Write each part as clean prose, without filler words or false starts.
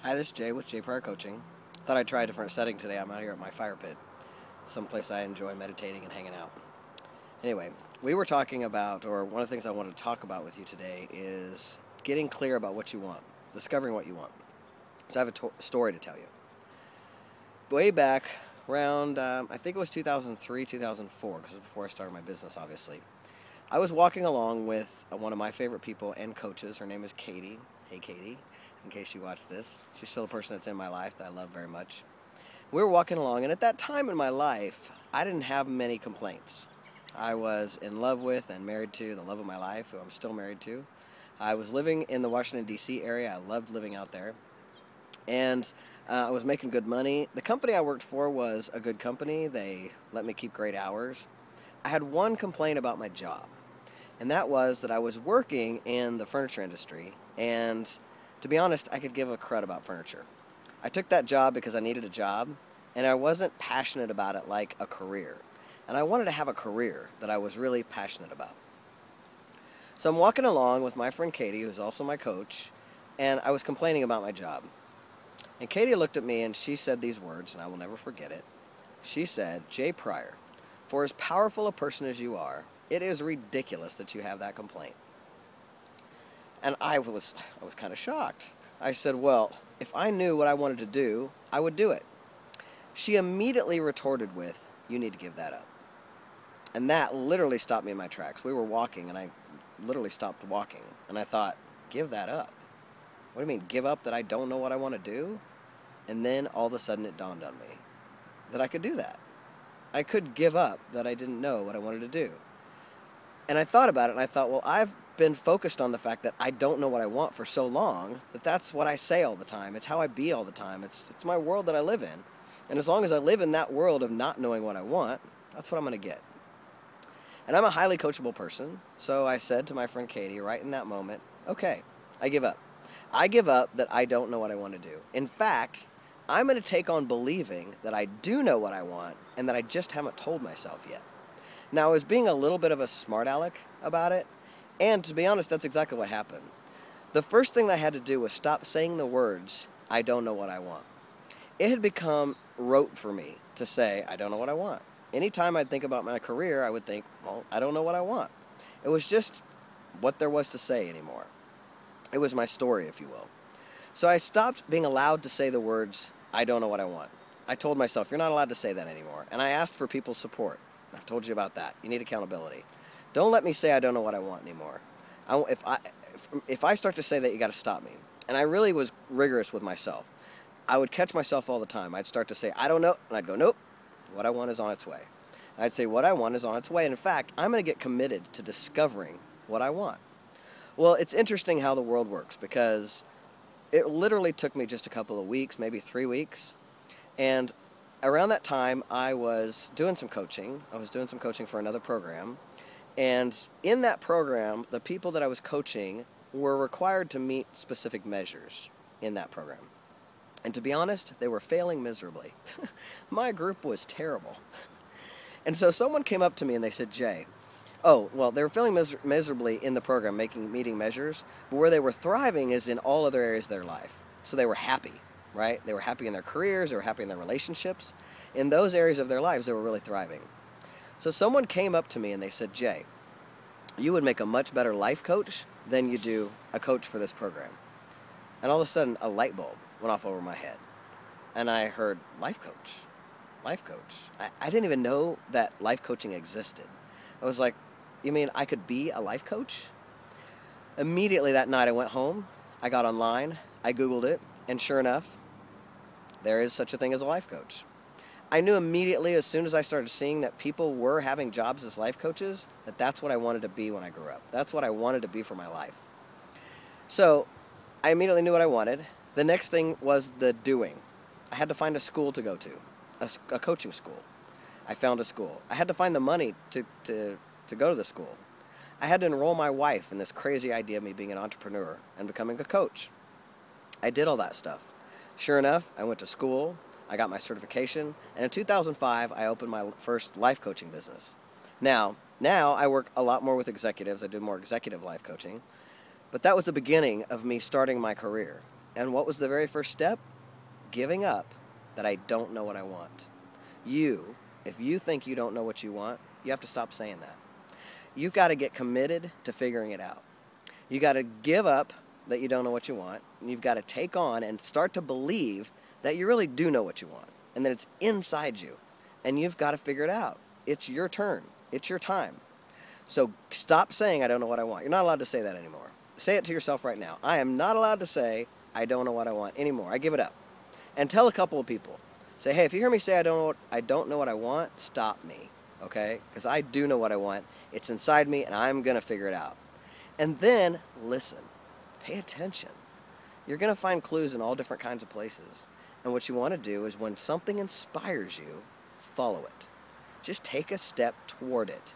Hi, this is Jay with Pryor Coaching. Thought I'd try a different setting today. I'm out here at my fire pit, someplace I enjoy meditating and hanging out. Anyway, we were talking about, or one of the things I wanted to talk about with you today is getting clear about what you want, discovering what you want. So I have a story to tell you. Way back around, I think it was 2003, 2004, because it was before I started my business, obviously. I was walking along with one of my favorite people and coaches. Her name is Katie. Hey, Katie. In case you watch this. She's still a person that's in my life that I love very much. We were walking along, and at that time in my life, I didn't have many complaints. I was in love with and married to the love of my life, who I'm still married to. I was living in the Washington, D.C. area. I loved living out there. And I was making good money. The company I worked for was a good company. They let me keep great hours. I had one complaint about my job, and that was that I was working in the furniture industry, and to be honest, I could give a crud about furniture. I took that job because I needed a job, and I wasn't passionate about it like a career. And I wanted to have a career that I was really passionate about. So I'm walking along with my friend Katie, who's also my coach, and I was complaining about my job. And Katie looked at me and she said these words, and I will never forget it. She said, "Jay Pryor, for as powerful a person as you are, it is ridiculous that you have that complaint." And I was kind of shocked. I said, well, if I knew what I wanted to do, I would do it. She immediately retorted with, "You need to give that up." And that literally stopped me in my tracks. We were walking, and I literally stopped walking. And I thought, give that up? What do you mean, give up that I don't know what I want to do? And then all of a sudden it dawned on me that I could do that. I could give up that I didn't know what I wanted to do. And I thought about it, and I thought, well, I've been focused on the fact that I don't know what I want for so long that that's what I say all the time. It's how I be all the time. It's my world that I live in. And as long as I live in that world of not knowing what I want, that's what I'm going to get. And I'm a highly coachable person, so I said to my friend Katie right in that moment, okay, I give up. I give up that I don't know what I want to do. In fact, I'm going to take on believing that I do know what I want and that I just haven't told myself yet. Now, I was being a little bit of a smart aleck about it, and to be honest, that's exactly what happened. The first thing that I had to do was stop saying the words, "I don't know what I want." It had become rote for me to say, "I don't know what I want." Anytime I'd think about my career, I would think, well, I don't know what I want. It was just what there was to say anymore. It was my story, if you will. So I stopped being allowed to say the words, "I don't know what I want." I told myself, you're not allowed to say that anymore. And I asked for people's support. I've told you about that. You need accountability. Don't let me say I don't know what I want anymore. If I start to say that, you got to stop me. And I really was rigorous with myself. I would catch myself all the time. I'd start to say, "I don't know," and I'd go, "Nope, what I want is on its way." I'd say, "What I want is on its way." And in fact, I'm going to get committed to discovering what I want. Well, it's interesting how the world works, because it literally took me just a couple of weeks, maybe 3 weeks. And around that time, I was doing some coaching. I was doing some coaching for another program. And in that program, the people that I was coaching were required to meet specific measures in that program. And to be honest, they were failing miserably. My group was terrible. And so someone came up to me and they said, "Jay," they were failing miserably in the program, meeting measures, but where they were thriving is in all other areas of their life. So they were happy, right? They were happy in their careers, they were happy in their relationships. In those areas of their lives, they were really thriving. So someone came up to me and they said, "Jay, you would make a much better life coach than you do a coach for this program." And all of a sudden, a light bulb went off over my head. And I heard, life coach, life coach. I didn't even know that life coaching existed. I was like, you mean I could be a life coach? Immediately that night I went home, I got online, I Googled it, and sure enough, there is such a thing as a life coach. I knew immediately as soon as I started seeing that people were having jobs as life coaches, that that's what I wanted to be when I grew up. That's what I wanted to be for my life. So I immediately knew what I wanted. The next thing was the doing. I had to find a school to go to, a coaching school. I found a school. I had to find the money to go to the school. I had to enroll my wife in this crazy idea of me being an entrepreneur and becoming a coach. I did all that stuff. Sure enough, I went to school. I got my certification, and in 2005, I opened my first life coaching business. Now I work a lot more with executives. I do more executive life coaching, but that was the beginning of me starting my career. And what was the very first step? Giving up that I don't know what I want. If you think you don't know what you want, you have to stop saying that. You've got to get committed to figuring it out. You got to give up that you don't know what you want, and you've got to take on and start to believe that you really do know what you want, and that it's inside you, and you've got to figure it out. It's your turn. It's your time. So stop saying, I don't know what I want. You're not allowed to say that anymore. Say it to yourself right now. I am not allowed to say, I don't know what I want anymore. I give it up. And tell a couple of people. Say, hey, if you hear me say I don't know what I want, stop me, okay? Because I do know what I want. It's inside me, and I'm going to figure it out. And then listen. Pay attention. You're going to find clues in all different kinds of places. And what you want to do is when something inspires you, follow it. Just take a step toward it.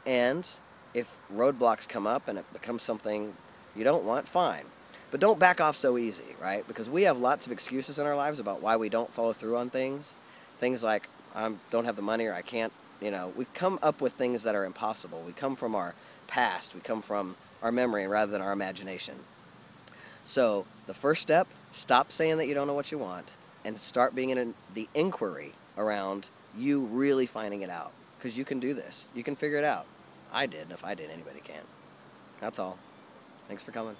And if roadblocks come up and it becomes something you don't want, fine. But don't back off so easy, right? Because we have lots of excuses in our lives about why we don't follow through on things. Things like, I don't have the money, or I can't, we come up with things that are impossible. We come from our past. We come from our memory rather than our imagination. So the first step, stop saying that you don't know what you want and start being in the inquiry around you really finding it out. Because you can do this. You can figure it out. I did, and if I did, anybody can. That's all. Thanks for coming.